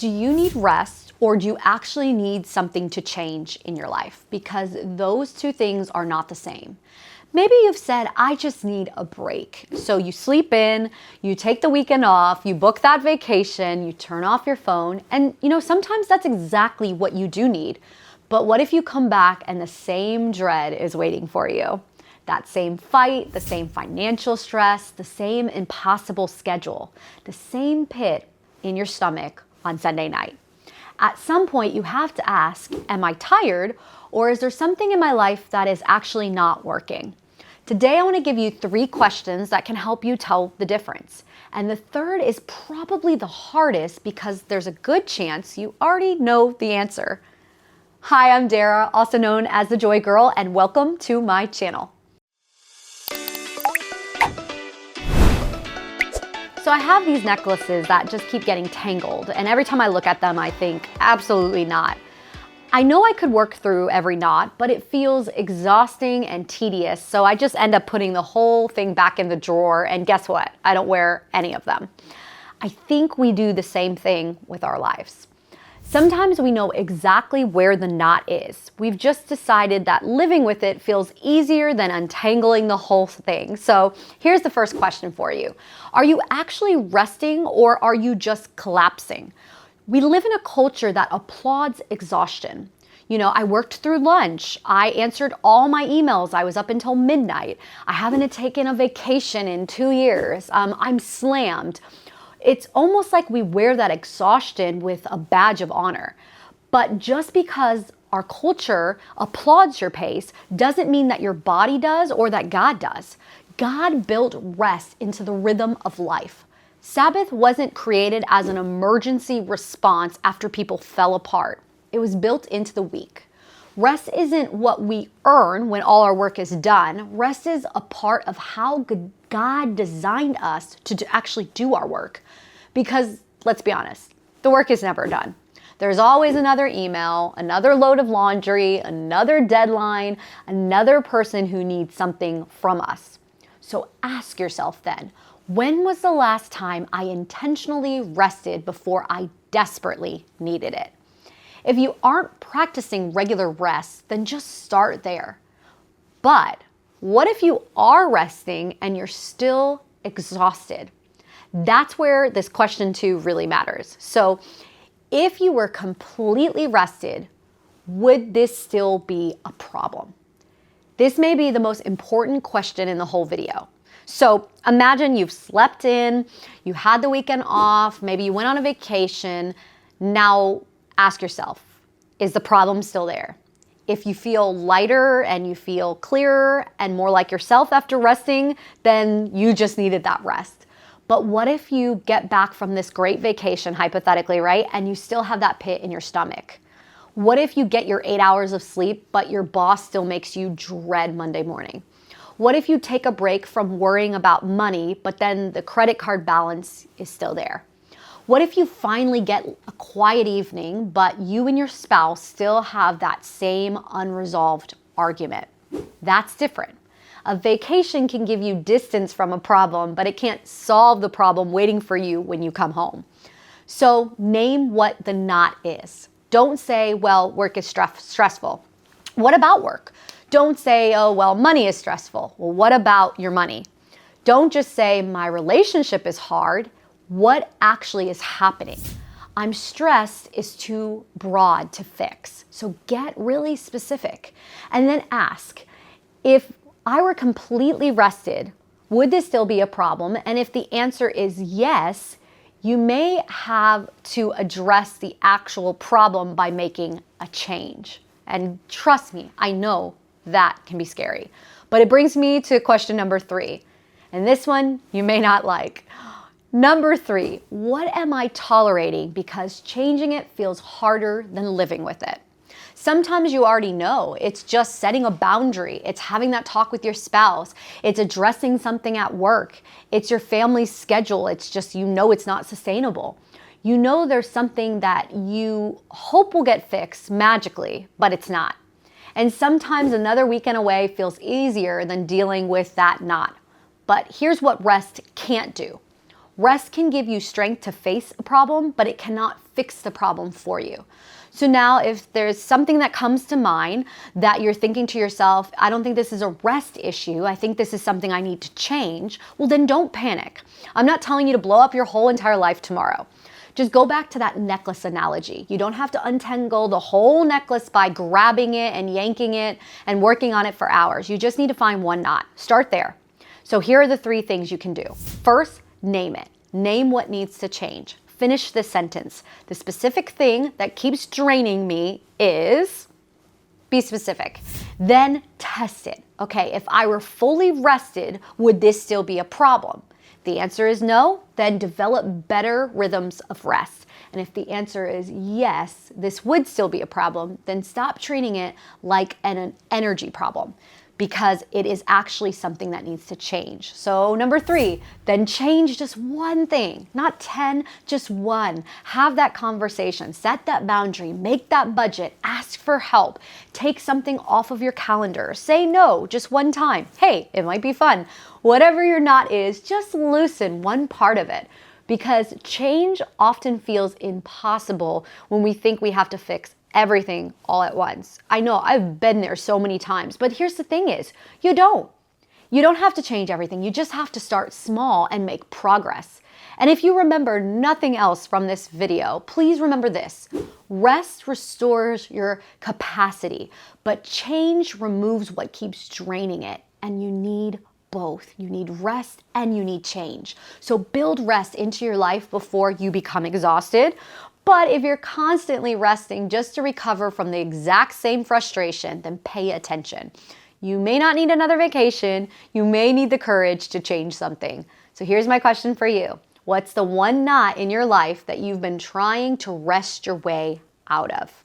Do you need rest, or do you actually need something to change in your life? Because those two things are not the same. Maybe you've said, I just need a break. So you sleep in, you take the weekend off, you book that vacation, you turn off your phone, and sometimes that's exactly what you do need. But what if you come back and the same dread is waiting for you? That same fight, the same financial stress, the same impossible schedule, the same pit in your stomach on Sunday night. At some point, you have to ask, am I tired, or is there something in my life that is actually not working? Today, I want to give you 3 questions that can help you tell the difference. And the third is probably the hardest because there's a good chance you already know the answer. Hi, I'm Daira, also known as the Joy Girl, and welcome to my channel. So I have these necklaces that just keep getting tangled, and every time I look at them, I think, absolutely not. I know I could work through every knot, but it feels exhausting and tedious, so I just end up putting the whole thing back in the drawer, and guess what? I don't wear any of them. I think we do the same thing with our lives. Sometimes we know exactly where the knot is. We've just decided that living with it feels easier than untangling the whole thing. So here's the first question for you. Are you actually resting, or are you just collapsing? We live in a culture that applauds exhaustion. I worked through lunch. I answered all my emails. I was up until midnight. I haven't taken a vacation in 2 years. I'm slammed. It's almost like we wear that exhaustion with a badge of honor. But just because our culture applauds your pace doesn't mean that your body does or that God does. God built rest into the rhythm of life. Sabbath wasn't created as an emergency response after people fell apart. It was built into the week. Rest isn't what we earn when all our work is done. Rest is a part of how God designed us to actually do our work. Because, let's be honest, the work is never done. There's always another email, another load of laundry, another deadline, another person who needs something from us. So ask yourself then, when was the last time I intentionally rested before I desperately needed it? If you aren't practicing regular rest, then just start there. But what if you are resting and you're still exhausted? That's where this question 2 really matters. So if you were completely rested, would this still be a problem? This may be the most important question in the whole video. So imagine you've slept in, you had the weekend off, maybe you went on a vacation. Now ask yourself, is the problem still there? If you feel lighter and you feel clearer and more like yourself after resting, then you just needed that rest. But what if you get back from this great vacation, hypothetically, right? And you still have that pit in your stomach? What if you get your 8 hours of sleep, but your boss still makes you dread Monday morning? What if you take a break from worrying about money, but then the credit card balance is still there? What if you finally get a quiet evening, but you and your spouse still have that same unresolved argument? That's different. A vacation can give you distance from a problem, but it can't solve the problem waiting for you when you come home. So name what the knot is. Don't say, well, work is stressful. What about work? Don't say, oh, well, money is stressful. Well, what about your money? Don't just say, my relationship is hard. What actually is happening? I'm stressed is too broad to fix. So get really specific. And then ask, if I were completely rested, would this still be a problem? And if the answer is yes, you may have to address the actual problem by making a change. And trust me, I know that can be scary. But it brings me to question number 3. And this one you may not like. Number 3, what am I tolerating because changing it feels harder than living with it? Sometimes you already know. It's just setting a boundary. It's having that talk with your spouse. It's addressing something at work. It's your family's schedule. It's just, it's not sustainable. There's something that you hope will get fixed magically, but it's not. And sometimes another weekend away feels easier than dealing with that knot. But here's what rest can't do. Rest can give you strength to face a problem, but it cannot fix the problem for you. So now if there's something that comes to mind that you're thinking to yourself, I don't think this is a rest issue, I think this is something I need to change, well then don't panic. I'm not telling you to blow up your whole entire life tomorrow. Just go back to that necklace analogy. You don't have to untangle the whole necklace by grabbing it and yanking it and working on it for hours. You just need to find one knot. Start there. So here are the 3 things you can do. First, name it. Name what needs to change. Finish this sentence. The specific thing that keeps draining me is, be specific. Then test it. Okay, if I were fully rested, would this still be a problem? If the answer is no, then develop better rhythms of rest. And if the answer is yes, this would still be a problem, then stop treating it like an energy problem, because it is actually something that needs to change. So number 3, then change just one thing, not 10, just one. Have that conversation, set that boundary, make that budget, ask for help, take something off of your calendar, say no just one time. Hey, it might be fun. Whatever your knot is, just loosen one part of it, because change often feels impossible when we think we have to fix everything all at once. I know, I've been there so many times, but here's the thing is, you don't. You don't have to change everything. You just have to start small and make progress. And if you remember nothing else from this video, please remember this. Rest restores your capacity, but change removes what keeps draining it. And you need both. You need rest and you need change. So build rest into your life before you become exhausted. But if you're constantly resting just to recover from the exact same frustration, then pay attention. You may not need another vacation. You may need the courage to change something. So here's my question for you. What's the one knot in your life that you've been trying to rest your way out of?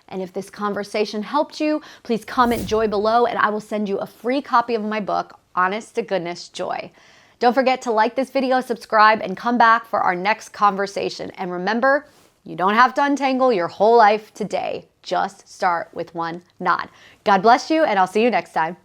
And if this conversation helped you, please comment joy below and I will send you a free copy of my book, Honest to Goodness Joy. Don't forget to like this video, subscribe, and come back for our next conversation. And remember, you don't have to untangle your whole life today. Just start with one knot. God bless you, and I'll see you next time.